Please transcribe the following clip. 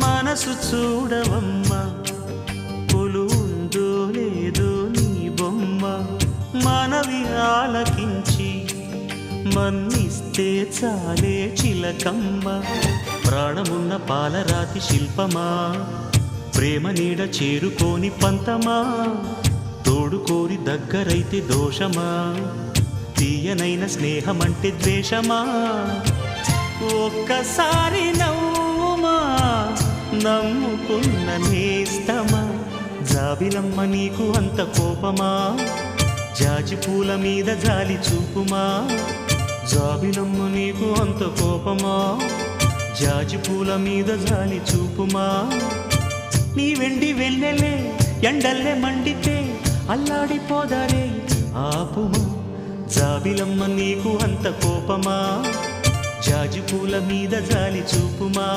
మనసు చూడవమ్మా కొలువుందో లేదో నీ బొమ్మ మనవి ఆలకించి మన్నిస్తే చాలే చిలకమ్మ ప్రాణమున్న పాలరాతి శిల్పమా ప్రేమ నీడ చేరుకోని పంతమా తోడుకోరి దగ్గరైతే దోషమా తీయనైన స్నేహమంటే ద్వేషమా ఒక్కసారి నవ్వుమా నమ్ముకున్న నేస్తమా జాబిలమ్మ నీకు అంత కోపమా జాజి పూల మీద జాలి చూపుమా జాబిలమ్మ నీకు అంత కోపమా జాజి పూల మీద జాలి చూపుమా నీ వెండి వెన్నెలే ఎండల్లే మండితే అల్లాడిపోదారే ఆపుమా జాబిలమ్మ నీకు అంత కోపమా జాజి పూల మీద జాలి చూపుమా